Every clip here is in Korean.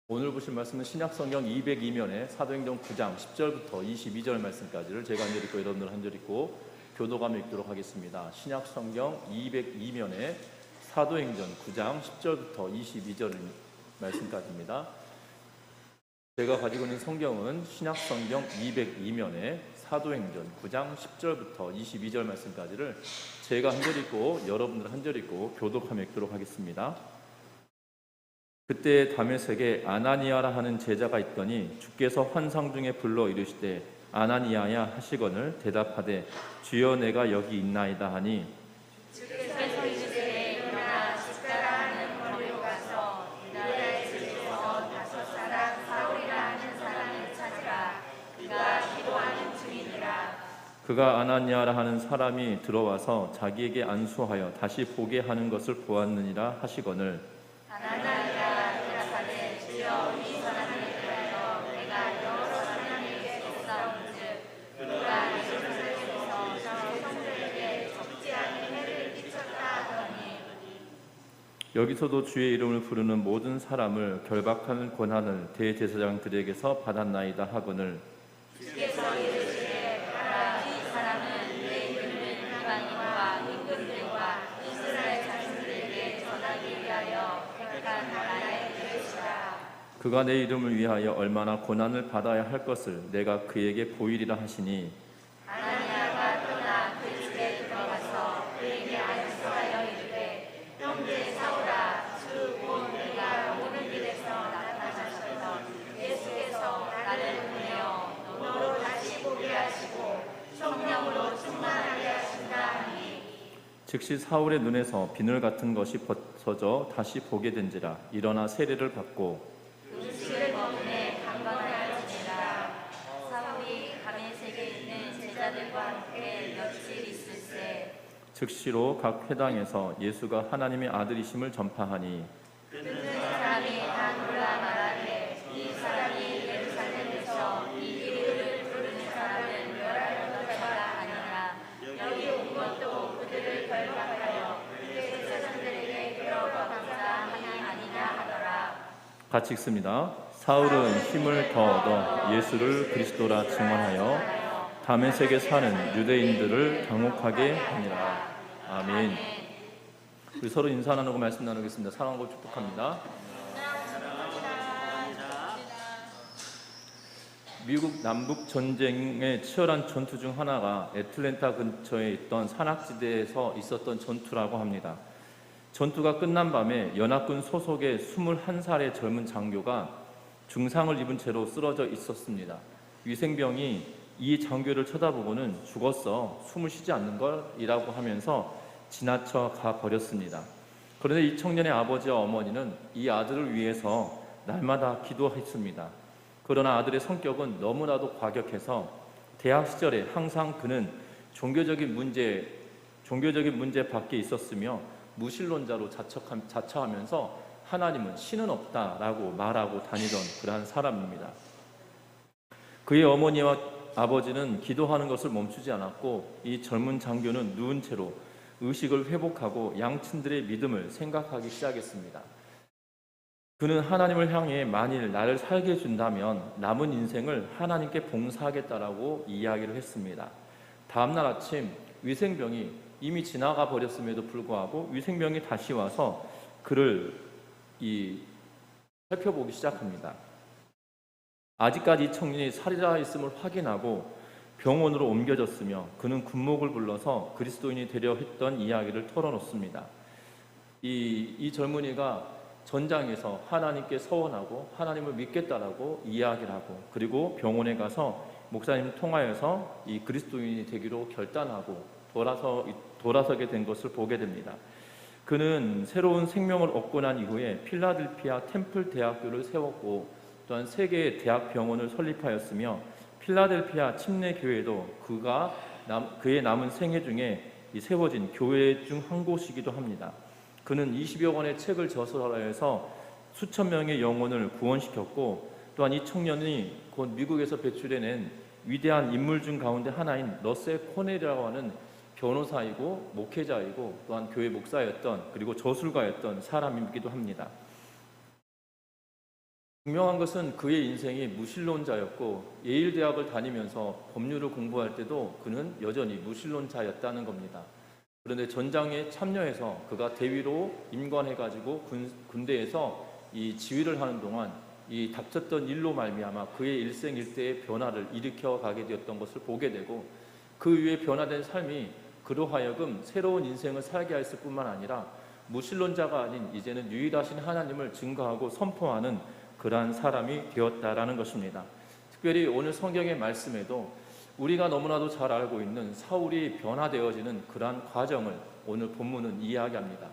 오늘 보실 말씀은 신약성경 202면에 사도행전 9장 10절부터 22절 말씀까지를 제가 한 절 읽고 여러분들 한 절 읽고 교도감 읽도록 하겠습니다. 신약성경 202면에 사도행전 9장 10절부터 22절 말씀까지입니다. 제가 가지고 있는 성경은 신약성경 202면에 사도행전 9장 10절부터 22절 말씀까지를 제가 한 절 읽고 여러분들 한 절 읽고 교독하며 읽도록 하겠습니다. 그때 다메섹에 아나니아라 하는 제자가 있더니 주께서 환상 중에 불러 이르시되 아나니아야 하시거늘 대답하되 주여 내가 여기 있나이다 하니 주께서 이르시되 일어나 십자가 하는 거리로 가서 유다의 집에서 다섯 사람 사울이라 하는 사람을 찾으라. 그가 기도하는 중이니라. 그가 아나니아라 하는 사람이 들어와서 자기에게 안수하여 다시 보게 하는 것을 보았느니라 하시거늘 아나니아가 대답하되 주여 이 사람을 위하여 내가 여러 사람에게 속사온즉 그가 예루살렘에서 저 성도에게 적지 않은 해를 끼쳤다 하더니 여기서도 주의 이름을 부르는 모든 사람을 결박하는 권한을 대제사장들에게서 받았나이다 하거늘 주께서 이르시되 가라. 이 사람은 내 이름을 이방인과 임금들과 이스라엘 자손들에게 전하기 위하여 택한 나라의 그릇이라. 그가 내 이름을 위하여 얼마나 고난을 받아야 할 것을 내가 그에게 보이리라 하시니 아나니아가 떠나 그 집에 들어가서 그에게 안수하여 이르되 형제 사울아 주 곧 내가 오는 길에서 나타나셨던 예수께서 나를 보내어 너로 다시 보게 하시고 성령으로 충만하게 하신다 하니 즉시 사울의 눈에서 비늘 같은 것이 벗어져 다시 보게 된지라 일어나 세례를 받고 음식을 먹음에 강건하여지니라. 사울이 다메섹에 있는 제자들과 함께 며칠 있을새 즉시로 각 회당에서 예수가 하나님의 아들이심을 전파하니 듣는 사람이 다 놀라 말하되 이 사람이 예루살렘에서 이 이름을 부르는 사람을 멸하려는 자가 아니라 여기 온 것도 그들을 결박하여 대제사장들에게 끌어가고자 함이 아니냐 하더라. 같이 읽습니다. 사울은 힘을 더 얻어 예수를 그리스도라 증언하여 다메섹에 사는 유대인들을 당혹하게 하니라. 아멘. 우리 서로 인사 나누고 말씀 나누겠습니다. 사랑하고 축복합니다. 미국 남북 전쟁의 치열한 전투 중 하나가 애틀랜타 근처에 있던 산악지대에서 있었던 전투라고 합니다. 전투가 끝난 밤에 연합군 소속의 21살의 젊은 장교가 중상을 입은 채로 쓰러져 있었습니다. 위생병이 이 장교를 쳐다보고는 죽었어, 숨을 쉬지 않는 걸이라고 하면서 지나쳐 가버렸습니다. 그런데 이 청년의 아버지와 어머니는 이 아들을 위해서 날마다 기도했습니다. 그러나 아들의 성격은 너무나도 과격해서 대학 시절에 항상 그는 종교적인 문제 밖에 있었으며 무신론자로 자처하면서 하나님은 신은 없다라고 말하고 다니던 그러한 사람입니다. 그의 어머니와 아버지는 기도하는 것을 멈추지 않았고 이 젊은 장교는 누운 채로 의식을 회복하고 양친들의 믿음을 생각하기 시작했습니다. 그는 하나님을 향해 만일 나를 살게 해준다면 남은 인생을 하나님께 봉사하겠다라고 이야기를 했습니다. 다음날 아침 위생병이 이미 지나가 버렸음에도 불구하고 위생병이 다시 와서 그를 살펴보기 시작합니다. 아직까지 이 청년이 살아있음을 확인하고 병원으로 옮겨졌으며 그는 군목을 불러서 그리스도인이 되려 했던 이야기를 털어놓습니다. 이 젊은이가 전장에서 하나님께 서원하고 하나님을 믿겠다라고 이야기를 하고 그리고 병원에 가서 목사님 통하여서 이 그리스도인이 되기로 결단하고 돌아서게 된 것을 보게 됩니다. 그는 새로운 생명을 얻고 난 이후에 필라델피아 템플 대학교를 세웠고 또한 세 개의 대학 병원을 설립하였으며 필라델피아 침례 교회도 그의 남은 생애 중에 세워진 교회 중 한 곳이기도 합니다. 그는 20여 권의 책을 저술하여서 수천 명의 영혼을 구원시켰고 또한 이 청년이 곧 미국에서 배출해낸 위대한 인물 중 가운데 하나인 러셀 코넬이라고 하는 변호사이고 목회자이고 또한 교회 목사였던 그리고 저술가였던 사람이기도 합니다. 분명한 것은 그의 인생이 무신론자였고 예일 대학을 다니면서 법률을 공부할 때도 그는 여전히 무신론자였다는 겁니다. 그런데 전장에 참여해서 그가 대위로 임관해가지고 군대에서 이 지휘를 하는 동안 이 닥쳤던 일로 말미암아 그의 일생일대의 변화를 일으켜 가게 되었던 것을 보게 되고, 그 이후에 변화된 삶이 그로 하여금 새로운 인생을 살게 했을 뿐만 아니라 무신론자가 아닌 이제는 유일하신 하나님을 증거하고 선포하는 그러한 사람이 되었다라는 것입니다. 특별히 오늘 성경의 말씀에도 우리가 너무나도 잘 알고 있는 사울이 변화되어지는 그러한 과정을 오늘 본문은 이야기합니다.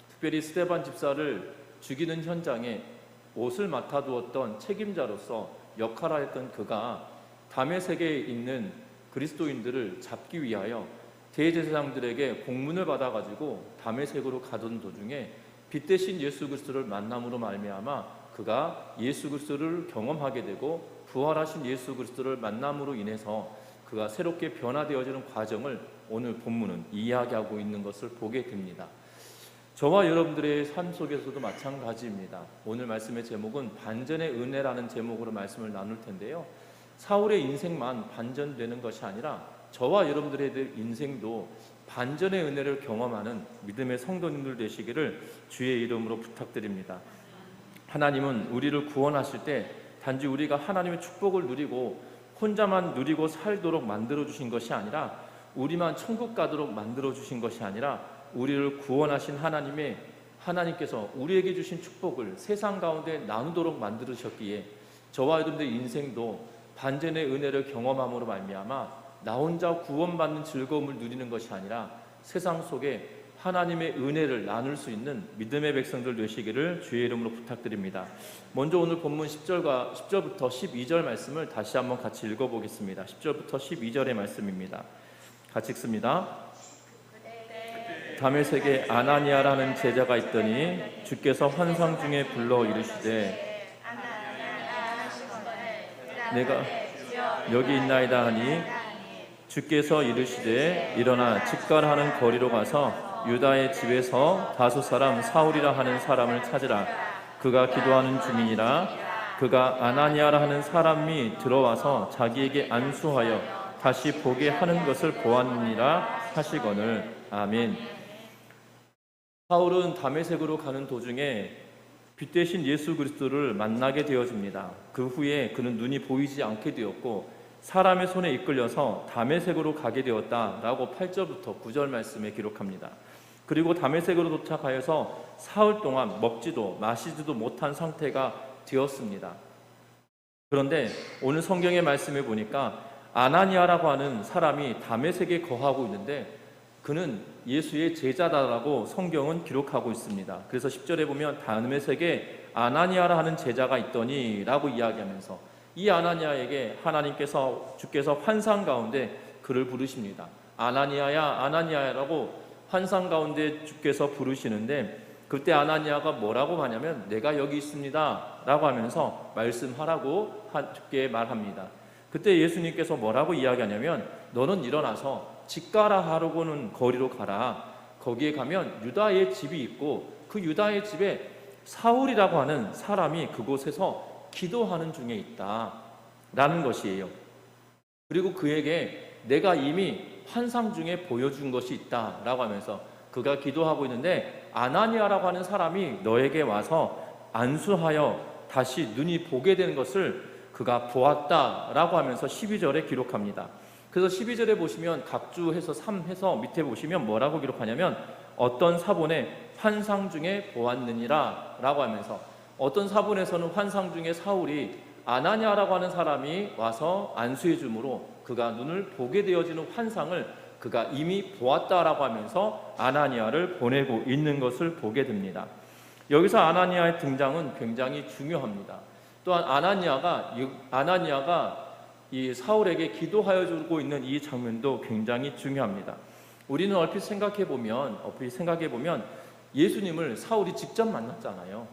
특별히 스데반 집사를 죽이는 현장에 옷을 맡아두었던 책임자로서 역할하였던 그가 다메섹에 있는 그리스도인들을 잡기 위하여 대제사장들에게 공문을 받아가지고 다메섹으로 가던 도중에 빛 대신 예수 그리스도를 만남으로 말미암아 그가 예수 그리스도를 경험하게 되고 부활하신 예수 그리스도를 만남으로 인해서 그가 새롭게 변화되어지는 과정을 오늘 본문은 이야기하고 있는 것을 보게 됩니다. 저와 여러분들의 삶 속에서도 마찬가지입니다. 오늘 말씀의 제목은 반전의 은혜라는 제목으로 말씀을 나눌 텐데요, 사울의 인생만 반전되는 것이 아니라 저와 여러분들의 인생도 반전의 은혜를 경험하는 믿음의 성도님들 되시기를 주의 이름으로 부탁드립니다. 하나님은 우리를 구원하실 때 단지 우리가 하나님의 축복을 누리고 혼자만 누리고 살도록 만들어주신 것이 아니라, 우리만 천국 가도록 만들어주신 것이 아니라 우리를 구원하신 하나님께서 우리에게 주신 축복을 세상 가운데 나누도록 만들으셨기에 저와 여러분들의 인생도 반전의 은혜를 경험함으로 말미암아 나 혼자 구원받는 즐거움을 누리는 것이 아니라 세상 속에 하나님의 은혜를 나눌 수 있는 믿음의 백성들 되시기를 주의 이름으로 부탁드립니다. 먼저 오늘 본문 10절부터 12절 말씀을 다시 한번 같이 읽어보겠습니다. 10절부터 12절의 말씀입니다. 같이 읽습니다. 다메섹에 아나니아라는 제자가 있더니 주께서 환상 중에 불러 이르시되 내가 여기 있나이다 하니, 주께서 이르시되 일어나 직갈하는 거리로 가서 유다의 집에서 다섯 사람 사울이라 하는 사람을 찾으라. 그가 기도하는 중이니라. 그가 아나니아라 하는 사람이 들어와서 자기에게 안수하여 다시 보게 하는 것을 보았느니라 하시거늘. 아멘. 사울은 다메섹으로 가는 도중에 빛 대신 예수 그리스도를 만나게 되어집니다. 그 후에 그는 눈이 보이지 않게 되었고 사람의 손에 이끌려서 다메섹으로 가게 되었다라고 8절부터 9절 말씀에 기록합니다. 그리고 다메섹으로 도착하여서 사흘 동안 먹지도 마시지도 못한 상태가 되었습니다. 그런데 오늘 성경의 말씀에 보니까 아나니아라고 하는 사람이 다메섹에 거하고 있는데 그는 예수의 제자다라고 성경은 기록하고 있습니다. 그래서 10절에 보면 다메섹에 아나니아라 하는 제자가 있더니 라고 이야기하면서 이 아나니아에게 주께서 환상 가운데 그를 부르십니다. 아나니아야 아나니아야라고 환상 가운데 주께서 부르시는데, 그때 아나니아가 뭐라고 하냐면 내가 여기 있습니다 라고 하면서 말씀하라고 주께 말합니다. 그때 예수님께서 뭐라고 이야기하냐면 너는 일어나서 직가라 하려고는 거리로 가라. 거기에 가면 유다의 집이 있고 그 유다의 집에 사울이라고 하는 사람이 그곳에서 기도하는 중에 있다 라는 것이에요. 그리고 그에게 내가 이미 환상 중에 보여준 것이 있다 라고 하면서 그가 기도하고 있는데 아나니아라고 하는 사람이 너에게 와서 안수하여 다시 눈이 보게 되는 것을 그가 보았다 라고 하면서 12절에 기록합니다. 그래서 12절에 보시면 각주해서 3해서 밑에 보시면 뭐라고 기록하냐면 어떤 사본에 환상 중에 보았느니라 라고 하면서, 어떤 사본에서는 환상 중에 사울이 아나니아라고 하는 사람이 와서 안수해 주므로 그가 눈을 보게 되어지는 환상을 그가 이미 보았다라고 하면서 아나니아를 보내고 있는 것을 보게 됩니다. 여기서 아나니아의 등장은 굉장히 중요합니다. 또한 아나니아가 이 사울에게 기도하여 주고 있는 이 장면도 굉장히 중요합니다. 우리는 얼핏 생각해 보면 예수님을 사울이 직접 만났잖아요.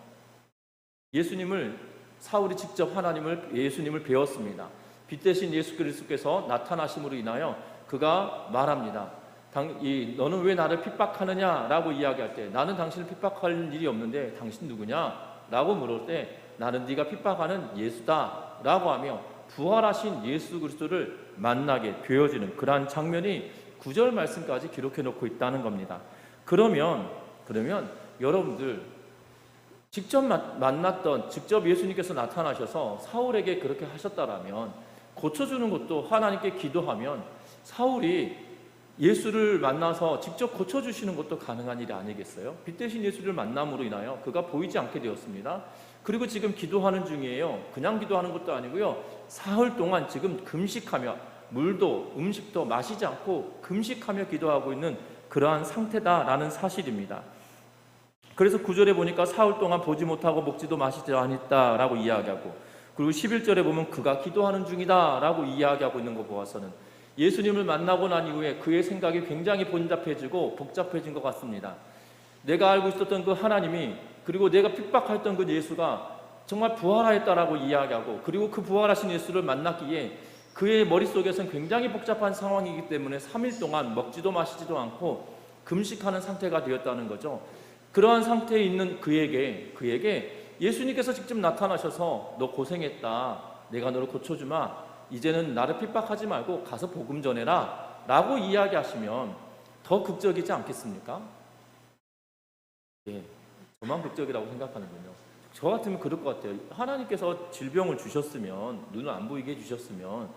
사울이 직접 예수님을 배웠습니다. 빛 대신 예수 그리스도께서 나타나심으로 인하여 그가 말합니다. 너는 왜 나를 핍박하느냐 라고 이야기할 때 나는 당신을 핍박할 일이 없는데 당신 누구냐 라고 물을 때 나는 네가 핍박하는 예수다 라고 하며 부활하신 예수 그리스도를 만나게 되어지는 그러한 장면이 9절 말씀까지 기록해 놓고 있다는 겁니다. 그러면 여러분들 직접 만났던, 직접 예수님께서 나타나셔서 사울에게 그렇게 하셨다라면, 고쳐주는 것도 하나님께 기도하면 사울이 예수를 만나서 직접 고쳐주시는 것도 가능한 일이 아니겠어요? 빛 대신 예수를 만남으로 인하여 그가 보이지 않게 되었습니다. 그리고 지금 기도하는 중이에요. 그냥 기도하는 것도 아니고요, 사흘 동안 지금 금식하며 물도 음식도 마시지 않고 금식하며 기도하고 있는 그러한 상태다라는 사실입니다. 그래서 9절에 보니까 사흘 동안 보지 못하고 먹지도 마시지 않았다라고 이야기하고, 그리고 11절에 보면 그가 기도하는 중이다라고 이야기하고 있는 거 보아서는 예수님을 만나고 난 이후에 그의 생각이 굉장히 복잡해지고 복잡해진 것 같습니다. 내가 알고 있었던 그 하나님이, 그리고 내가 핍박했던 그 예수가 정말 부활하였다라고 이야기하고, 그리고 그 부활하신 예수를 만났기에 그의 머릿속에서는 굉장히 복잡한 상황이기 때문에 3일 동안 먹지도 마시지도 않고 금식하는 상태가 되었다는 거죠. 그러한 상태에 있는 그에게 예수님께서 직접 나타나셔서 너 고생했다, 내가 너를 고쳐주마, 이제는 나를 핍박하지 말고 가서 복음 전해라 라고 이야기하시면 더 극적이지 않겠습니까? 예, 저만 극적이라고 생각하는군요. 저 같으면 그럴 것 같아요. 하나님께서 질병을 주셨으면, 눈을 안 보이게 해주셨으면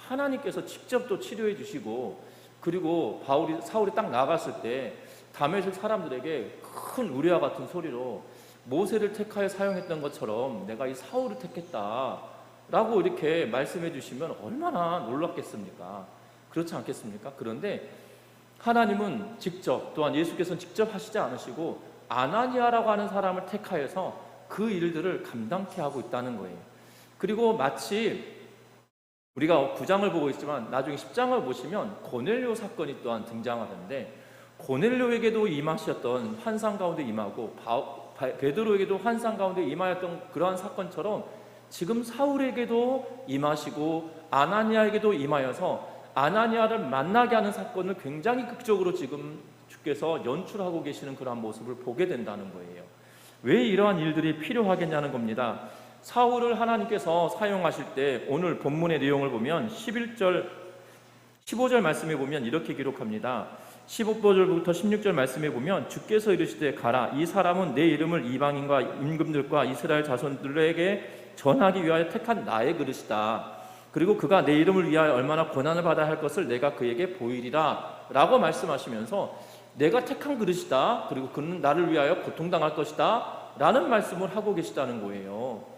하나님께서 직접 또 치료해 주시고, 그리고 사울이 딱 나갔을 때 다메섹 사람들에게 큰 우레와 같은 소리로 모세를 택하여 사용했던 것처럼 내가 이 사울을 택했다 라고 이렇게 말씀해 주시면 얼마나 놀랍겠습니까? 그렇지 않겠습니까? 그런데 하나님은 직접, 또한 예수께서는 직접 하시지 않으시고 아나니아라고 하는 사람을 택하여서 그 일들을 감당케 하고 있다는 거예요. 그리고 마치 우리가 9장을 보고 있지만 나중에 10장을 보시면 고넬료 사건이 또한 등장하는데, 고넬료에게도 임하셨던 환상 가운데 임하고 베드로에게도 환상 가운데 임하였던 그러한 사건처럼 지금 사울에게도 임하시고 아나니아에게도 임하여서 아나니아를 만나게 하는 사건을 굉장히 극적으로 지금 주께서 연출하고 계시는 그러한 모습을 보게 된다는 거예요. 왜 이러한 일들이 필요하겠냐는 겁니다. 사울을 하나님께서 사용하실 때 오늘 본문의 내용을 보면 11절, 15절 말씀에 보면 이렇게 기록합니다. 15절부터 16절 말씀에 보면 주께서 이르시되 가라, 이 사람은 내 이름을 이방인과 임금들과 이스라엘 자손들에게 전하기 위하여 택한 나의 그릇이다. 그리고 그가 내 이름을 위하여 얼마나 고난을 받아야 할 것을 내가 그에게 보이리라 라고 말씀하시면서 내가 택한 그릇이다, 그리고 그는 나를 위하여 고통당할 것이다 라는 말씀을 하고 계시다는 거예요.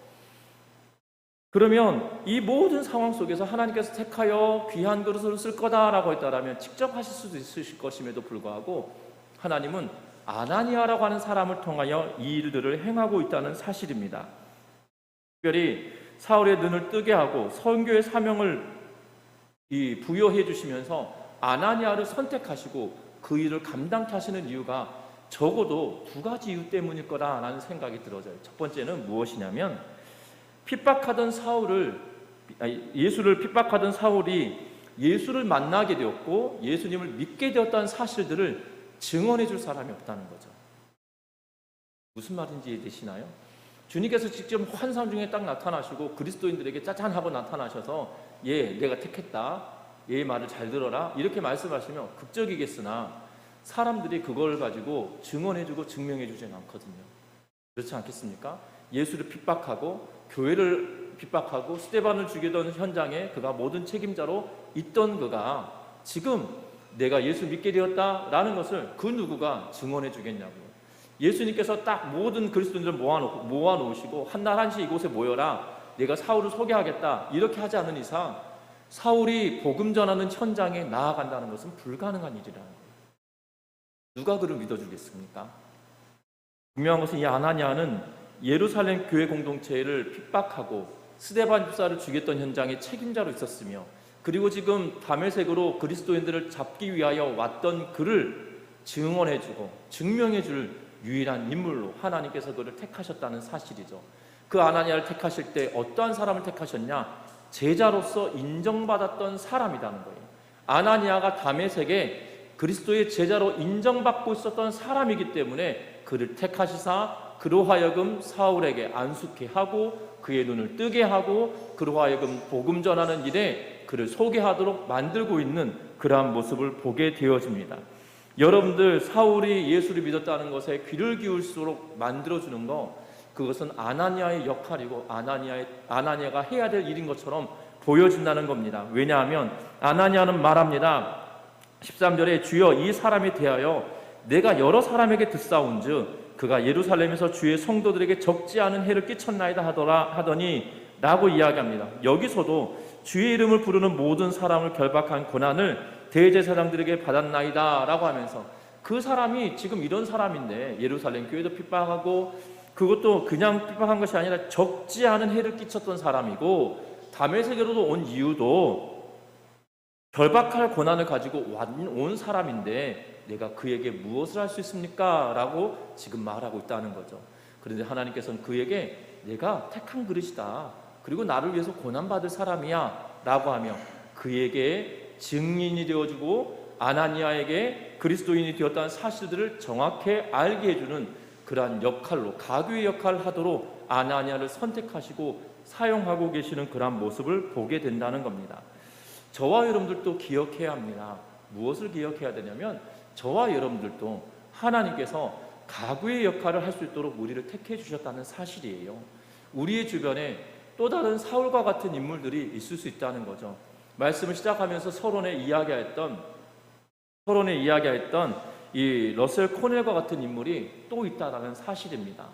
그러면 이 모든 상황 속에서 하나님께서 택하여 귀한 그릇을 쓸 거다라고 했다라면 직접 하실 수도 있으실 것임에도 불구하고 하나님은 아나니아라고 하는 사람을 통하여 이 일들을 행하고 있다는 사실입니다. 특별히 사울의 눈을 뜨게 하고 선교의 사명을 부여해 주시면서 아나니아를 선택하시고 그 일을 감당케 하시는 이유가 적어도 두 가지 이유 때문일 거다라는 생각이 들어져요. 첫 번째는 무엇이냐면, 예수를 핍박하던 사울이 예수를 만나게 되었고 예수님을 믿게 되었다는 사실들을 증언해 줄 사람이 없다는 거죠. 무슨 말인지 이해되시나요? 주님께서 직접 환상 중에 딱 나타나시고 그리스도인들에게 짜잔 하고 나타나셔서 내가 택했다, 얘의 말을 잘 들어라 이렇게 말씀하시면 극적이겠으나 사람들이 그걸 가지고 증언해주고 증명해주지는 않거든요. 그렇지 않겠습니까? 예수를 핍박하고 교회를 핍박하고 스데반을 죽이던 현장에 그가 모든 책임자로 있던 그가 지금 내가 예수 믿게 되었다라는 것을 그 누구가 증언해 주겠냐고요. 예수님께서 딱 모든 그리스도인들을 모아놓으시고 한날 한시 이곳에 모여라, 내가 사울을 소개하겠다 이렇게 하지 않은 이상 사울이 복음 전하는 현장에 나아간다는 것은 불가능한 일이라는 거예요. 누가 그를 믿어주겠습니까? 분명한 것은 이 아나니아는 예루살렘 교회 공동체를 핍박하고 스데반 집사를 죽였던 현장의 책임자로 있었으며, 그리고 지금 다메섹으로 그리스도인들을 잡기 위하여 왔던 그를 증언해주고 증명해줄 유일한 인물로 하나님께서 그를 택하셨다는 사실이죠. 그 아나니아를 택하실 때 어떠한 사람을 택하셨냐? 제자로서 인정받았던 사람이라는 거예요. 아나니아가 다메섹에 그리스도의 제자로 인정받고 있었던 사람이기 때문에 그를 택하시사 그로 하여금 사울에게 안수케 하고 그의 눈을 뜨게 하고 그로 하여금 복음 전하는 일에 그를 소개하도록 만들고 있는 그러한 모습을 보게 되어집니다. 여러분들, 사울이 예수를 믿었다는 것에 귀를 기울수록 만들어주는 거, 그것은 아나니아의 역할이고 아나니아가 해야 될 일인 것처럼 보여진다는 겁니다. 왜냐하면 아나니아는 말합니다. 13절에 주여 이 사람에 대하여 내가 여러 사람에게 듣사온즉 그가 예루살렘에서 주의 성도들에게 적지 않은 해를 끼쳤나이다 하더니 라고 이야기합니다. 여기서도 주의 이름을 부르는 모든 사람을 결박한 고난을 대제사장들에게 받았나이다 라고 하면서, 그 사람이 지금 이런 사람인데 예루살렘 교회도 핍박하고, 그것도 그냥 핍박한 것이 아니라 적지 않은 해를 끼쳤던 사람이고, 다메섹으로도 온 이유도 결박할 고난을 가지고 온 사람인데 내가 그에게 무엇을 할 수 있습니까? 라고 지금 말하고 있다는 거죠. 그런데 하나님께서는 그에게 내가 택한 그릇이다, 그리고 나를 위해서 고난받을 사람이야 라고 하며 그에게 증인이 되어주고 아나니아에게 그리스도인이 되었다는 사실들을 정확히 알게 해주는 그러한 역할로, 가교의 역할을 하도록 아나니아를 선택하시고 사용하고 계시는 그러한 모습을 보게 된다는 겁니다. 저와 여러분들도 기억해야 합니다. 무엇을 기억해야 되냐면, 저와 여러분들도 하나님께서 가구의 역할을 할 수 있도록 우리를 택해 주셨다는 사실이에요. 우리의 주변에 또 다른 사울과 같은 인물들이 있을 수 있다는 거죠. 말씀을 시작하면서 서론에 이야기했던 이 러셀 코넬과 같은 인물이 또 있다는 사실입니다.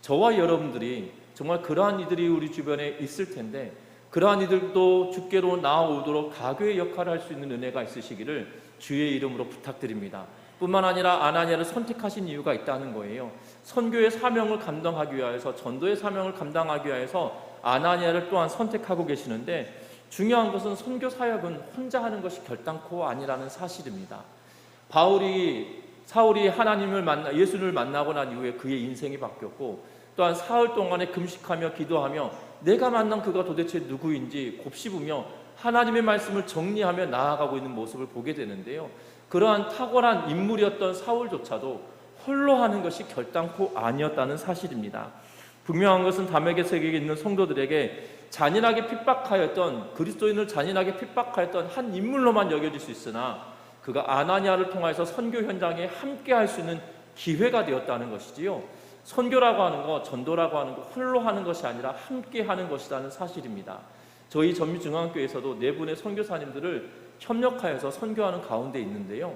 저와 여러분들이 정말 그러한 이들이 우리 주변에 있을 텐데, 그러한 이들도 주께로 나아오도록 가교의 역할을 할 수 있는 은혜가 있으시기를 주의 이름으로 부탁드립니다. 뿐만 아니라 아나니아를 선택하신 이유가 있다는 거예요. 선교의 사명을 감당하기 위하여서, 전도의 사명을 감당하기 위하여서 아나니아를 또한 선택하고 계시는데, 중요한 것은 선교 사역은 혼자 하는 것이 결단코 아니라는 사실입니다. 사울이 하나님을 예수를 만나고 난 이후에 그의 인생이 바뀌었고, 또한 사흘 동안에 금식하며 기도하며 내가 만난 그가 도대체 누구인지 곱씹으며 하나님의 말씀을 정리하며 나아가고 있는 모습을 보게 되는데요. 그러한 탁월한 인물이었던 사울조차도 홀로 하는 것이 결단코 아니었다는 사실입니다. 분명한 것은 다메섹에 있는 성도들에게 잔인하게 핍박하였던, 그리스도인을 잔인하게 핍박하였던 한 인물로만 여겨질 수 있으나, 그가 아나니아를 통해서 선교 현장에 함께 할 수 있는 기회가 되었다는 것이지요. 선교라고 하는 것, 전도라고 하는 것, 홀로 하는 것이 아니라 함께 하는 것이라는 사실입니다. 저희 전미중앙교회에서도 네 분의 선교사님들을 협력하여서 선교하는 가운데 있는데요.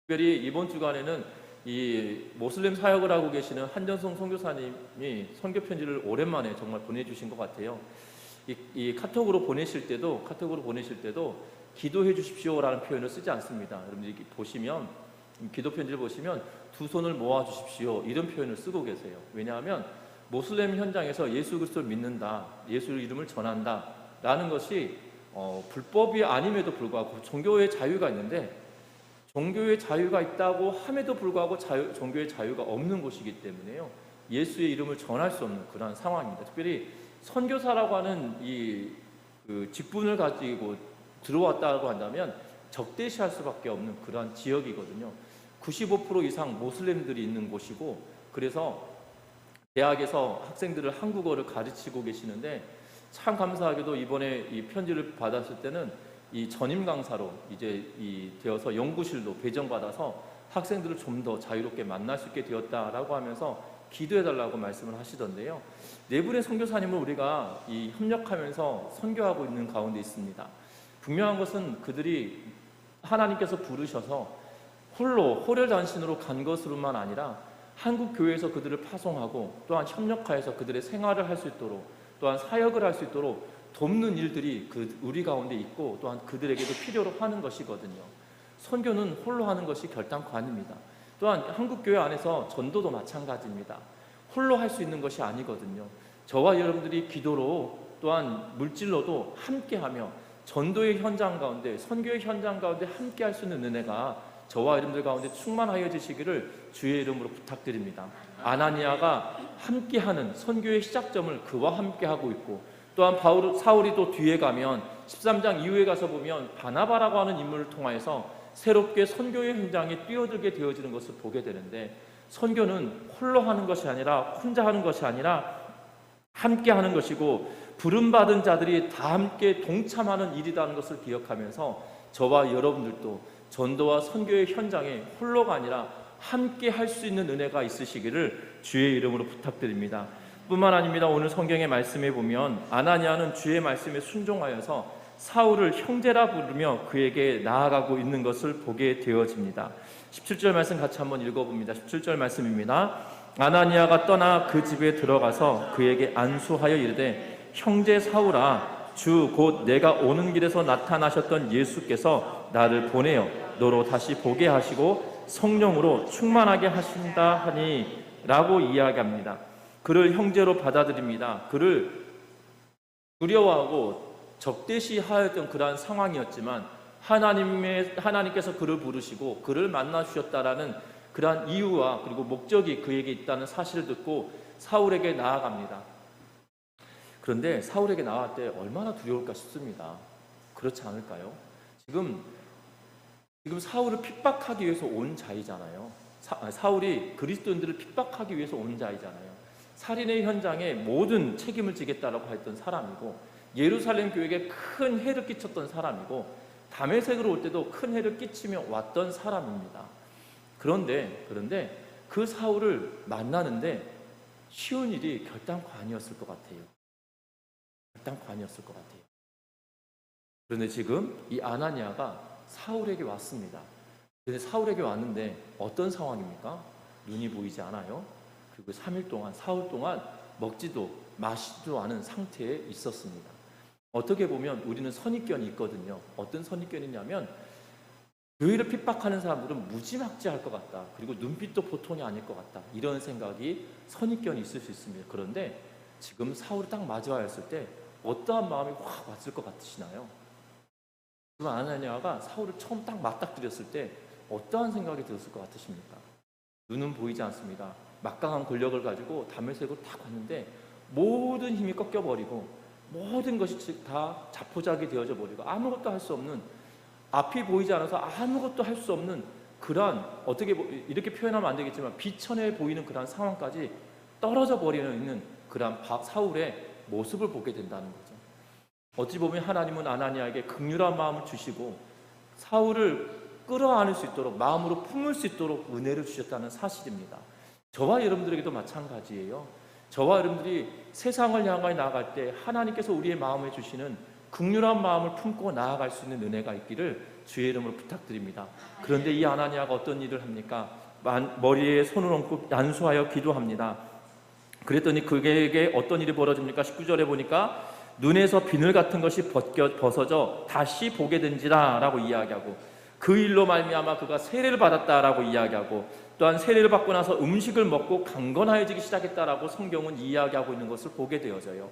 특별히 이번 주간에는 이 모슬림 사역을 하고 계시는 한전성 선교사님이 선교 편지를 오랜만에 정말 보내주신 것 같아요. 이 카톡으로 보내실 때도 기도해 주십시오라는 표현을 쓰지 않습니다. 여러분들이 보시면, 기도 편지를 보시면 두 손을 모아 주십시오 이런 표현을 쓰고 계세요. 왜냐하면 모슬렘 현장에서 예수 그리스도를 믿는다, 예수 이름을 전한다 라는 것이 불법이 아님에도 불구하고 종교의 자유가 있는데, 종교의 자유가 있다고 함에도 불구하고 종교의 자유가 없는 곳이기 때문에요, 예수의 이름을 전할 수 없는 그러한 상황입니다. 특별히 선교사라고 하는 그 직분을 가지고 들어왔다고 한다면 적대시할 수밖에 없는 그러한 지역이거든요. 95% 이상 모슬렘들이 있는 곳이고, 그래서 대학에서 학생들을 한국어를 가르치고 계시는데, 참 감사하게도 이번에 이 편지를 받았을 때는 이 전임 강사로 이제 되어서 연구실로 배정받아서 학생들을 좀 더 자유롭게 만날 수 있게 되었다라고 하면서 기도해달라고 말씀을 하시던데요. 네 분의 선교사님을 우리가 협력하면서 선교하고 있는 가운데 있습니다. 분명한 것은 그들이 하나님께서 부르셔서 홀로 호련단신으로 간 것으로만 아니라 한국 교회에서 그들을 파송하고, 또한 협력하여서 그들의 생활을 할 수 있도록, 또한 사역을 할 수 있도록 돕는 일들이 우리 가운데 있고, 또한 그들에게도 필요로 하는 것이거든요. 선교는 홀로 하는 것이 결단코 아닙니다. 또한 한국 교회 안에서 전도도 마찬가지입니다. 홀로 할 수 있는 것이 아니거든요. 저와 여러분들이 기도로, 또한 물질로도 함께하며 전도의 현장 가운데, 선교의 현장 가운데 함께 할 수 있는 은혜가 저와 여러분들 가운데 충만하여 지시기를 주의 이름으로 부탁드립니다. 아나니아가 함께하는 선교의 시작점을 그와 함께하고 있고, 또한 사울이 또 뒤에 가면 13장 이후에 가서 보면 바나바라고 하는 인물을 통하여서 새롭게 선교의 현장에 뛰어들게 되어지는 것을 보게 되는데, 선교는 홀로 하는 것이 아니라 혼자 하는 것이 아니라 함께 하는 것이고 부름받은 자들이 다 함께 동참하는 일이라는 것을 기억하면서 저와 여러분들도 전도와 선교의 현장에 홀로가 아니라 함께 할 수 있는 은혜가 있으시기를 주의 이름으로 부탁드립니다. 뿐만 아닙니다. 오늘 성경의 말씀에 보면 아나니아는 주의 말씀에 순종하여서 사울을 형제라 부르며 그에게 나아가고 있는 것을 보게 되어집니다. 17절 말씀 같이 한번 읽어봅니다. 17절 말씀입니다. 아나니아가 떠나 그 집에 들어가서 그에게 안수하여 이르되 형제 사울아, 주 곧 내가 오는 길에서 나타나셨던 예수께서 나를 보내어 너로 다시 보게 하시고 성령으로 충만하게 하신다 하니 라고 이야기합니다. 그를 형제로 받아들입니다. 그를 두려워하고 적대시하였던 그러한 상황이었지만 하나님께서 그를 부르시고 그를 만나 주셨다라는 그러한 이유와 그리고 목적이 그에게 있다는 사실을 듣고 사울에게 나아갑니다. 그런데 사울에게 나아갈 때 얼마나 두려울까 싶습니다. 그렇지 않을까요? 지금 사울을 핍박하기 위해서 온 자이잖아요. 사울이 그리스도인들을 핍박하기 위해서 온 자이잖아요. 살인의 현장에 모든 책임을 지겠다라고 했던 사람이고 예루살렘 교회에 큰 해를 끼쳤던 사람이고 다메섹으로 올 때도 큰 해를 끼치며 왔던 사람입니다. 그런데 그 사울을 만나는데 쉬운 일이 결단관이었을 것 같아요. 결단관이었을 것 같아요. 그런데 지금 이 아나니아가 사울에게 왔습니다. 그런데 사울에게 왔는데 어떤 상황입니까? 눈이 보이지 않아요. 그리고 3일 동안, 사흘 동안 먹지도 마시지도 않은 상태에 있었습니다. 어떻게 보면 우리는 선입견이 있거든요. 어떤 선입견이냐면 교회를 핍박하는 사람들은 무지막지할 것 같다. 그리고 눈빛도 보통이 아닐 것 같다. 이런 생각이 선입견이 있을 수 있습니다. 그런데 지금 사울이 딱 마주하였을 때 어떠한 마음이 확 왔을 것 같으시나요? 지금 아나니아가 사울을 처음 딱 맞닥뜨렸을 때 어떠한 생각이 들었을 것 같으십니까? 눈은 보이지 않습니다. 막강한 권력을 가지고 다메섹으로 딱 왔는데 모든 힘이 꺾여버리고 모든 것이 다 자포자기 되어져 버리고 아무것도 할 수 없는, 앞이 보이지 않아서 아무것도 할 수 없는 그러한, 어떻게 이렇게 표현하면 안 되겠지만 비천해 보이는 그러한 상황까지 떨어져 버리는 있는 그러한 사울의 모습을 보게 된다는 거죠. 어찌 보면 하나님은 아나니아에게 긍휼한 마음을 주시고 사울을 끌어안을 수 있도록, 마음으로 품을 수 있도록 은혜를 주셨다는 사실입니다. 저와 여러분들에게도 마찬가지예요. 저와 여러분들이 세상을 향하여 나아갈 때 하나님께서 우리의 마음에 주시는 긍휼한 마음을 품고 나아갈 수 있는 은혜가 있기를 주의 이름으로 부탁드립니다. 그런데 이 아나니아가 어떤 일을 합니까? 머리에 손을 얹고 안수하여 기도합니다. 그랬더니 그에게 어떤 일이 벌어집니까? 19절에 보니까 눈에서 비늘 같은 것이 벗어져 다시 보게 된지라 라고 이야기하고, 그 일로 말미암아 그가 세례를 받았다라고 이야기하고, 또한 세례를 받고 나서 음식을 먹고 강건하여지기 시작했다라고 성경은 이야기하고 있는 것을 보게 되어져요.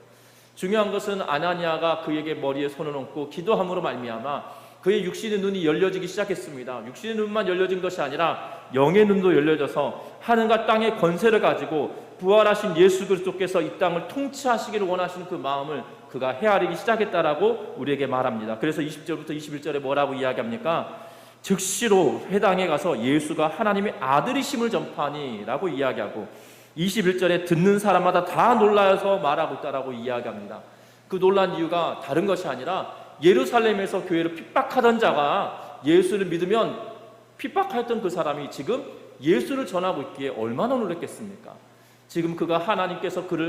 중요한 것은 아나니아가 그에게 머리에 손을 얹고 기도함으로 말미암아 그의 육신의 눈이 열려지기 시작했습니다. 육신의 눈만 열려진 것이 아니라 영의 눈도 열려져서 하늘과 땅의 권세를 가지고 부활하신 예수 그리스도께서 이 땅을 통치하시기를 원하시는 그 마음을 그가 헤아리기 시작했다라고 우리에게 말합니다. 그래서 20절부터 21절에 뭐라고 이야기합니까? 즉시로 회당에 가서 예수가 하나님의 아들이심을 전파하니 라고 이야기하고, 21절에 듣는 사람마다 다 놀라서 말하고 있다라고 이야기합니다. 그 놀란 이유가 다른 것이 아니라 예루살렘에서 교회를 핍박하던 자가 예수를 믿으면 핍박하였던 그 사람이 지금 예수를 전하고 있기에 얼마나 놀랐겠습니까? 지금 그가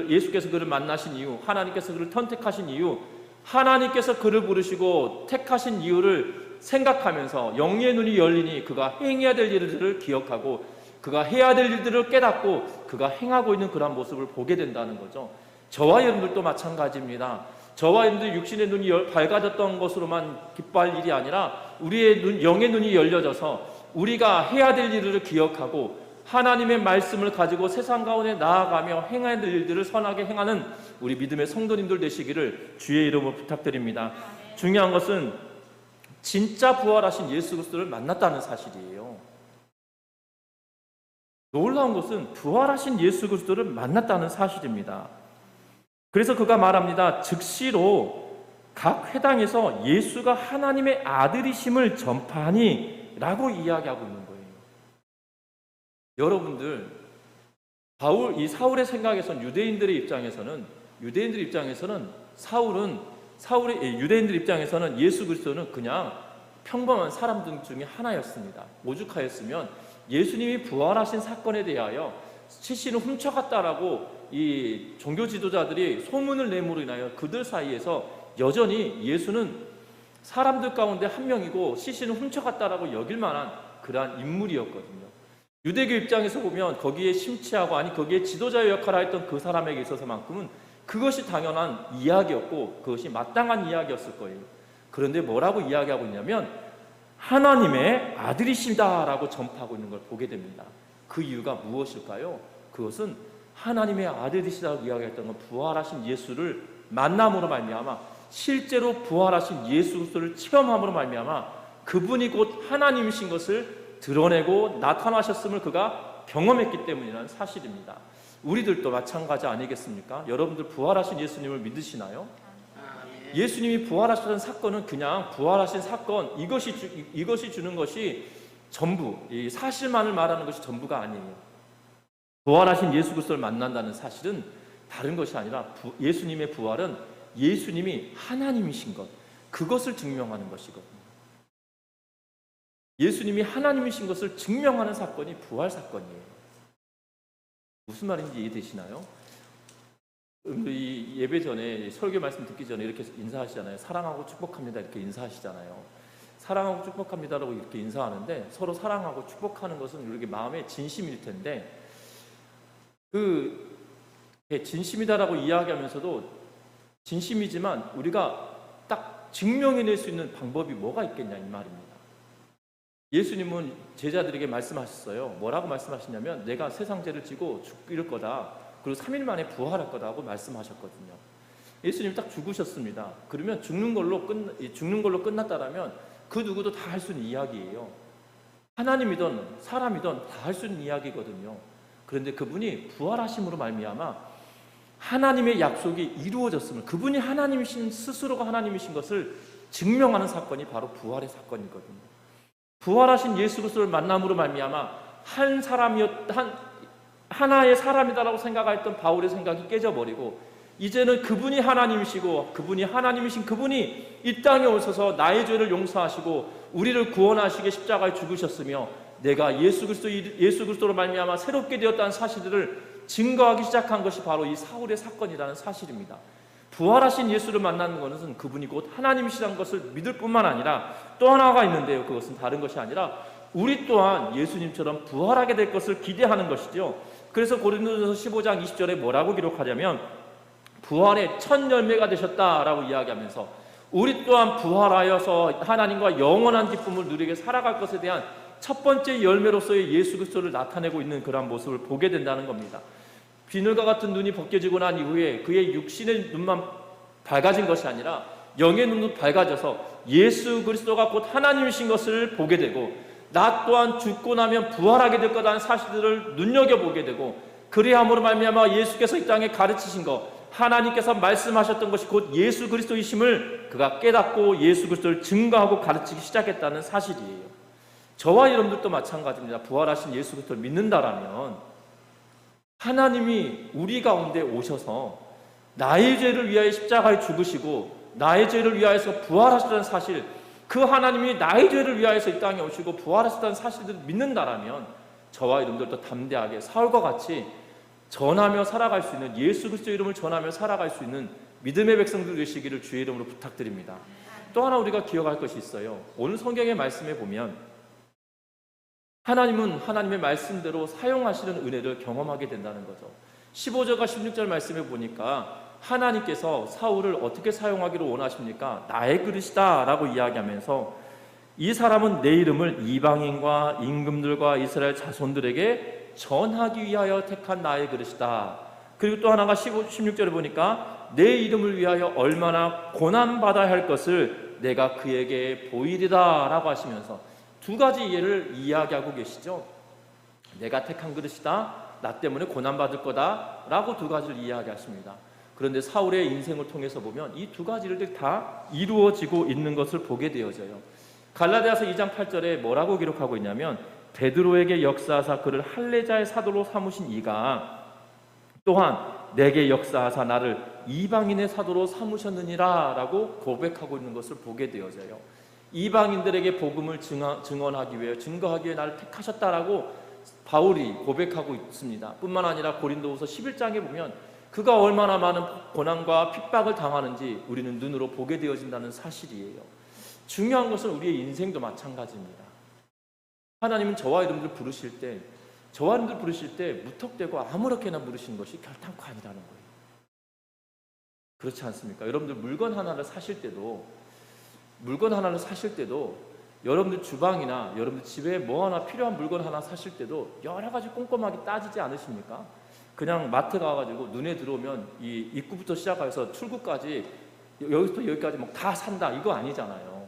예수께서 그를 만나신 이유, 하나님께서 그를 선택하신 이유, 하나님께서 그를 부르시고 택하신 이유를 생각하면서 영의 눈이 열리니 그가 행해야 될 일들을 기억하고 그가 해야 될 일들을 깨닫고 그가 행하고 있는 그런 모습을 보게 된다는 거죠. 저와 여러분들도 마찬가지입니다. 저와 여러분들 육신의 눈이 밝아졌던 것으로만 기뻐할 일이 아니라 우리의 영의 눈이 열려져서 우리가 해야 될 일들을 기억하고 하나님의 말씀을 가지고 세상 가운데 나아가며 행해야 될 일들을 선하게 행하는 우리 믿음의 성도님들 되시기를 주의 이름으로 부탁드립니다. 중요한 것은 진짜 부활하신 예수 그리스도를 만났다는 사실이에요. 놀라운 것은 부활하신 예수 그리스도를 만났다는 사실입니다. 그래서 그가 말합니다. 즉시로 각 회당에서 예수가 하나님의 아들이심을 전파하니 라고 이야기하고 있는 거예요. 여러분들, 이 사울의 생각에선 유대인들의 입장에서는 유대인들 입장에서는 예수 그리스도는 그냥 평범한 사람들 중에 하나였습니다. 오죽하였으면 예수님이 부활하신 사건에 대하여 시신을 훔쳐갔다라고 이 종교 지도자들이 소문을 내므로 인하여 그들 사이에서 여전히 예수는 사람들 가운데 한 명이고 시신을 훔쳐갔다라고 여길 만한 그러한 인물이었거든요. 유대교 입장에서 보면 거기에 심취하고 거기에 지도자의 역할을 했던 그 사람에게 있어서만큼은 그것이 당연한 이야기였고 그것이 마땅한 이야기였을 거예요. 그런데 뭐라고 이야기하고 있냐면 하나님의 아들이시다라고 전파하고 있는 걸 보게 됩니다. 그 이유가 무엇일까요? 그것은 하나님의 아들이시다고 이야기했던 건 부활하신 예수를 만남으로 말미암아 실제로 부활하신 예수 그리스도를 체험함으로 말미암아 그분이 곧 하나님이신 것을 드러내고 나타나셨음을 그가 경험했기 때문이라는 사실입니다. 우리들도 마찬가지 아니겠습니까? 여러분들 부활하신 예수님을 믿으시나요? 예수님이 부활하셨던 사건은 그냥 부활하신 사건 이것이 주는 것이 전부, 이 사실만을 말하는 것이 전부가 아니에요. 부활하신 예수 그리스도를 만난다는 사실은 다른 것이 아니라 예수님의 부활은 예수님이 하나님이신 것, 그것을 증명하는 것이거든요. 예수님이 하나님이신 것을 증명하는 사건이 부활 사건이에요. 무슨 말인지 이해되시나요? 이 예배 전에 설교 말씀 듣기 전에 이렇게 인사하시잖아요. 사랑하고 축복합니다 이렇게 인사하시잖아요. 사랑하고 축복합니다라고 이렇게 인사하는데 서로 사랑하고 축복하는 것은 이렇게 마음의 진심일 텐데 그 진심이다라고 이야기하면서도 진심이지만 우리가 딱 증명해낼 수 있는 방법이 뭐가 있겠냐 이 말입니다. 예수님은 제자들에게 말씀하셨어요. 뭐라고 말씀하시냐면 내가 세상 죄를 지고 죽일 거다. 그리고 3일 만에 부활할 거다고 말씀하셨거든요. 예수님이 딱 죽으셨습니다. 그러면 죽는 걸로 끝났다라면 그 누구도 다 할 수 있는 이야기예요. 하나님이든 사람이든 다 할 수 있는 이야기거든요. 그런데 그분이 부활하심으로 말미암아 하나님의 약속이 이루어졌음을, 그분이 하나님이신, 스스로가 하나님이신 것을 증명하는 사건이 바로 부활의 사건이거든요. 부활하신 예수 그리스도를 만남으로 말미암아 하나의 사람이다라고 생각했던 바울의 생각이 깨져버리고 이제는 그분이 하나님이시고 그분이 하나님이신 그분이 이 땅에 오셔서 나의 죄를 용서하시고 우리를 구원하시게 십자가에 죽으셨으며 내가 예수 그리스도로 말미암아 새롭게 되었다는 사실들을 증거하기 시작한 것이 바로 이 사울의 사건이라는 사실입니다. 부활하신 예수를 만나는 것은 그분이 곧 하나님이시라는 것을 믿을 뿐만 아니라 또 하나가 있는데요. 그것은 다른 것이 아니라 우리 또한 예수님처럼 부활하게 될 것을 기대하는 것이죠. 그래서 고린도전서 15장 20절에 뭐라고 기록하냐면 부활의 첫 열매가 되셨다라고 이야기하면서 우리 또한 부활하여서 하나님과 영원한 기쁨을 누리게 살아갈 것에 대한 첫 번째 열매로서의 예수 그리스도를 나타내고 있는 그러한 모습을 보게 된다는 겁니다. 비늘과 같은 눈이 벗겨지고 난 이후에 그의 육신의 눈만 밝아진 것이 아니라 영의 눈도 밝아져서 예수 그리스도가 곧 하나님이신 것을 보게 되고 나 또한 죽고 나면 부활하게 될 거라는 사실들을 눈여겨보게 되고 그리함으로 말미암아 예수께서 이 땅에 가르치신 것, 하나님께서 말씀하셨던 것이 곧 예수 그리스도이심을 그가 깨닫고 예수 그리스도를 증거하고 가르치기 시작했다는 사실이에요. 저와 여러분들도 마찬가지입니다. 부활하신 예수 그리스도를 믿는다라면 하나님이 우리 가운데 오셔서 나의 죄를 위하여 십자가에 죽으시고 나의 죄를 위하여서 부활하셨다는 사실, 그 하나님이 나의 죄를 위하여서 이 땅에 오시고 부활하셨다는 사실들을 믿는다라면 저와 여러분들도 담대하게 사울과 같이 전하며 살아갈 수 있는, 예수 그리스도 이름을 전하며 살아갈 수 있는 믿음의 백성들 되시기를 주의 이름으로 부탁드립니다. 또 하나 우리가 기억할 것이 있어요. 오늘 성경의 말씀에 보면 하나님은 하나님의 말씀대로 사용하시는 은혜를 경험하게 된다는 거죠. 15절과 16절 말씀에 보니까 하나님께서 사울을 어떻게 사용하기를 원하십니까? 나의 그릇이다 라고 이야기하면서 이 사람은 내 이름을 이방인과 임금들과 이스라엘 자손들에게 전하기 위하여 택한 나의 그릇이다. 그리고 또 하나가 16절에 보니까 내 이름을 위하여 얼마나 고난받아야 할 것을 내가 그에게 보이리다 라고 하시면서 두 가지 예를 이야기하고 계시죠. 내가 택한 그릇이다, 나 때문에 고난받을 거다 라고 두 가지를 이야기하십니다. 그런데 사울의 인생을 통해서 보면 이 두 가지를 다 이루어지고 있는 것을 보게 되어져요. 갈라디아서 2장 8절에 뭐라고 기록하고 있냐면 베드로에게 역사하사 그를 할례자의 사도로 삼으신 이가 또한 내게 역사하사 나를 이방인의 사도로 삼으셨느니라 라고 고백하고 있는 것을 보게 되어져요. 이방인들에게 복음을 증언하기 위해 증거하기 위해 나를 택하셨다라고 바울이 고백하고 있습니다. 뿐만 아니라 고린도후서 11장에 보면 그가 얼마나 많은 고난과 핍박을 당하는지 우리는 눈으로 보게 되어진다는 사실이에요. 중요한 것은 우리의 인생도 마찬가지입니다. 하나님은 저와 여러분들 부르실 때 무턱대고 아무렇게나 부르시는 것이 결단코 아니라는 거예요. 그렇지 않습니까? 여러분들 물건 하나를 사실 때도 여러분들 주방이나 여러분들 집에 뭐 하나 필요한 물건 하나 사실 때도 여러 가지 꼼꼼하게 따지지 않으십니까? 그냥 마트 가가지고 눈에 들어오면 이 입구부터 시작해서 출구까지 여기부터 여기까지 막 다 산다 이거 아니잖아요.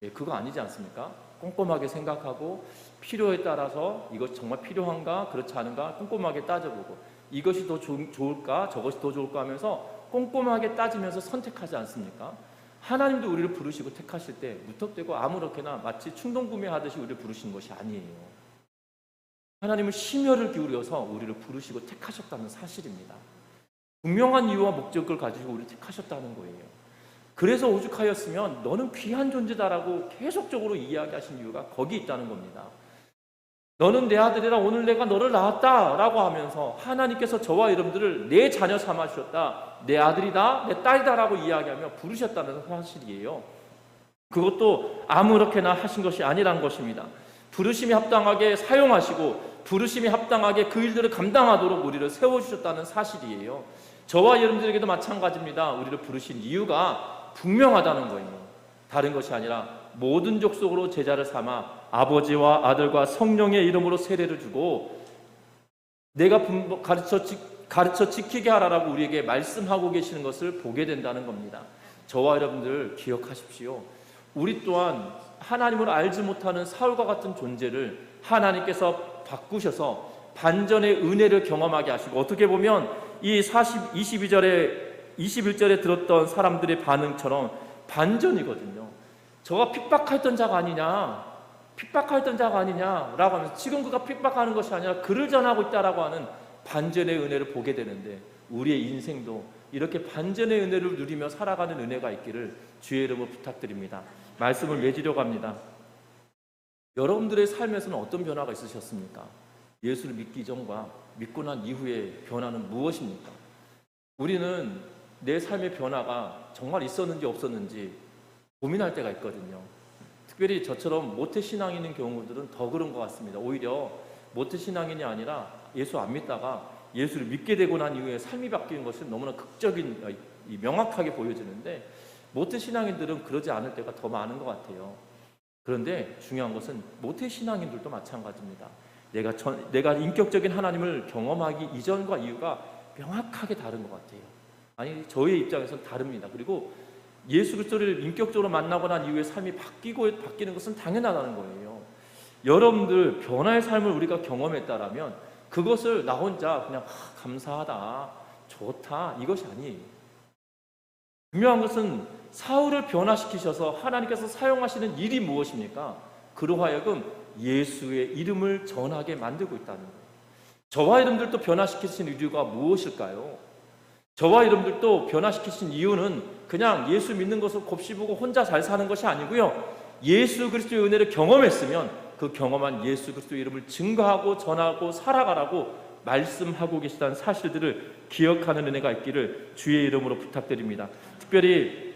예, 그거 아니지 않습니까? 꼼꼼하게 생각하고 필요에 따라서 이것이 정말 필요한가 그렇지 않은가 꼼꼼하게 따져보고 이것이 더 좋을까 저것이 더 좋을까 하면서 꼼꼼하게 따지면서 선택하지 않습니까? 하나님도 우리를 부르시고 택하실 때 무턱대고 아무렇게나 마치 충동구매하듯이 우리를 부르시는 것이 아니에요. 하나님은 심혈을 기울여서 우리를 부르시고 택하셨다는 사실입니다. 분명한 이유와 목적을 가지고 우리를 택하셨다는 거예요. 그래서 오죽하였으면 너는 귀한 존재다라고 계속적으로 이야기하신 이유가 거기 있다는 겁니다. 너는 내 아들이라 오늘 내가 너를 낳았다라고 하면서 하나님께서 저와 여러분들을 내 자녀 삼아 주셨다, 내 아들이다, 내 딸이다라고 이야기하며 부르셨다는 사실이에요. 그것도 아무렇게나 하신 것이 아니란 것입니다. 부르심이 합당하게 사용하시고 부르심이 합당하게 그 일들을 감당하도록 우리를 세워주셨다는 사실이에요. 저와 여러분들에게도 마찬가지입니다. 우리를 부르신 이유가 분명하다는 거예요. 다른 것이 아니라 모든 족속으로 제자를 삼아 아버지와 아들과 성령의 이름으로 세례를 주고 내가 가르쳐 지키게 하라라고 우리에게 말씀하고 계시는 것을 보게 된다는 겁니다. 저와 여러분들 기억하십시오. 우리 또한 하나님을 알지 못하는 사울과 같은 존재를 하나님께서 바꾸셔서 반전의 은혜를 경험하게 하시고 어떻게 보면 이 21절에 들었던 사람들의 반응처럼 반전이거든요. 저가 핍박했던 자가 아니냐라고 하면서 지금 그가 핍박하는 것이 아니라 그를 전하고 있다라고 하는 반전의 은혜를 보게 되는데 우리의 인생도 이렇게 반전의 은혜를 누리며 살아가는 은혜가 있기를 주의 이름으로 부탁드립니다. 말씀을 맺으려고 합니다. 여러분들의 삶에서는 어떤 변화가 있으셨습니까? 예수를 믿기 전과 믿고 난 이후의 변화는 무엇입니까? 우리는 내 삶의 변화가 정말 있었는지 없었는지 고민할 때가 있거든요. 특별히 저처럼 모태신앙인인 경우들은 더 그런 것 같습니다. 오히려 모태신앙인이 아니라 예수 안 믿다가 예수를 믿게 되고 난 이후에 삶이 바뀌는 것이 너무나 명확하게 보여지는데 모태신앙인들은 그러지 않을 때가 더 많은 것 같아요. 그런데 중요한 것은 모태신앙인들도 마찬가지입니다. 내가 인격적인 하나님을 경험하기 이전과 이후가 명확하게 다른 것 같아요. 아니 저의 입장에서는 다릅니다. 그리고 예수 그리스도를 인격적으로 만나고 난 이후에 삶이 바뀌는 것은 당연하다는 거예요. 여러분들 변화의 삶을 우리가 경험했다라면 그것을 나 혼자 그냥 감사하다, 좋다 이것이 아니에요. 중요한 것은 사울을 변화시키셔서 하나님께서 사용하시는 일이 무엇입니까? 그로 하여금 예수의 이름을 전하게 만들고 있다는 거예요. 저와 여러분들도 변화시키신 이유가 무엇일까요? 저와 여러분들도 변화시키신 이유는 그냥 예수 믿는 것을 곱씹고 혼자 잘 사는 것이 아니고요. 예수 그리스도의 은혜를 경험했으면 그 경험한 예수 그리스도의 이름을 증거하고 전하고 살아가라고 말씀하고 계시다는 사실들을 기억하는 은혜가 있기를 주의 이름으로 부탁드립니다. 특별히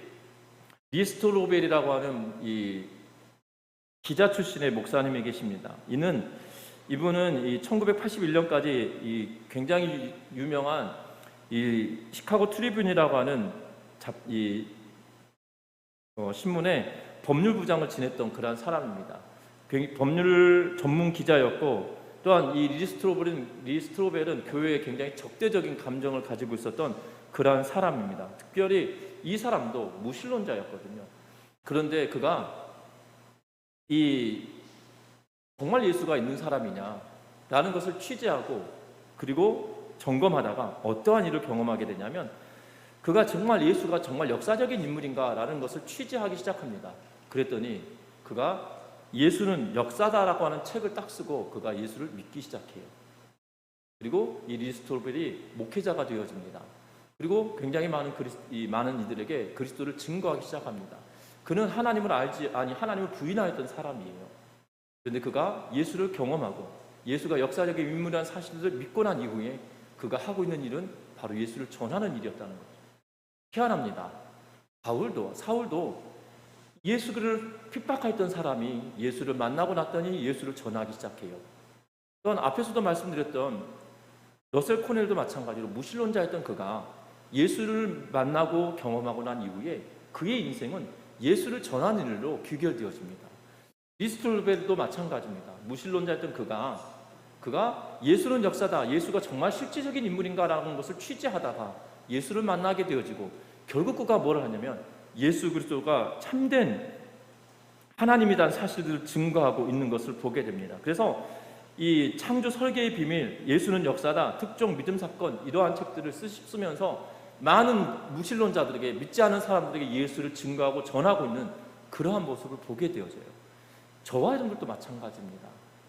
리스토로벨이라고 하는 이 기자 출신의 목사님이 계십니다. 이분은 1981년까지 이 굉장히 유명한 이 시카고 트리뷴이라고 하는 신문의 법률부장을 지냈던 그런 사람입니다. 법률 전문 기자였고 또한 이 리스트로벨은 교회에 굉장히 적대적인 감정을 가지고 있었던 그러한 사람입니다. 특별히 이 사람도 무신론자였거든요. 그런데 그가 정말 예수가 있는 사람이냐라는 것을 취재하고 그리고 점검하다가 어떠한 일을 경험하게 되냐면 그가 정말 예수가 정말 역사적인 인물인가라는 것을 취재하기 시작합니다. 그랬더니 그가 예수는 역사다라고 하는 책을 딱 쓰고 그가 예수를 믿기 시작해요. 그리고 이 리스토벨이 목회자가 되어집니다. 그리고 굉장히 많은 이들에게 그리스도를 증거하기 시작합니다. 그는 하나님을 부인하였던 사람이에요. 그런데 그가 예수를 경험하고 예수가 역사적인 인물이라는 사실을 믿고 난 이후에 그가 하고 있는 일은 바로 예수를 전하는 일이었다는 거죠. 희한합니다. 사울도 예수를 핍박했던 사람이 예수를 만나고 났더니 예수를 전하기 시작해요. 또한 앞에서도 말씀드렸던 러셀 코넬도 마찬가지로 무신론자였던 그가 예수를 만나고 경험하고 난 이후에 그의 인생은 예수를 전하는 일로 귀결되어집니다. 리스톨벨도 마찬가지입니다. 무신론자였던 그가 예수는 역사다, 예수가 정말 실질적인 인물인가라는 것을 취재하다가 예수를 만나게 되어지고 결국 그가 뭐를 하냐면 예수 그리스도가 참된 하나님이라는 사실들을 증거하고 있는 것을 보게 됩니다. 그래서 이 창조 설계의 비밀, 예수는 역사다, 특종 믿음 사건 이러한 책들을 쓰면서 많은 무신론자들에게, 믿지 않은 사람들에게 예수를 증거하고 전하고 있는 그러한 모습을 보게 되어져요. 저와 여러분들도 마찬가지입니다.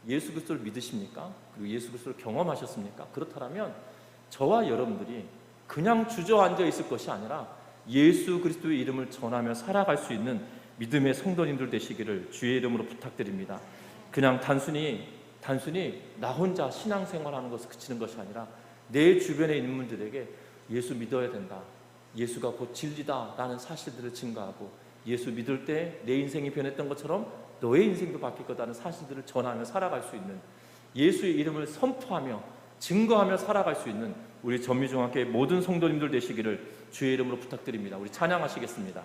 예수 그리스도를 믿으십니까? 그리고 예수 그리스도를 경험하셨습니까? 그렇다면 저와 여러분들이 그냥 주저앉아 있을 것이 아니라 예수 그리스도의 이름을 전하며 살아갈 수 있는 믿음의 성도님들 되시기를 주의 이름으로 부탁드립니다. 그냥 단순히 나 혼자 신앙생활하는 것을 그치는 것이 아니라 내 주변의 인물들에게 예수 믿어야 된다, 예수가 곧 진리다 라는 사실들을 증거하고 예수 믿을 때 내 인생이 변했던 것처럼 너의 인생도 바뀔 거다는 사실들을 전하며 살아갈 수 있는, 예수의 이름을 선포하며 증거하며 살아갈 수 있는 우리 전미중학교의 모든 성도님들 되시기를 주의 이름으로 부탁드립니다. 우리 찬양하시겠습니다.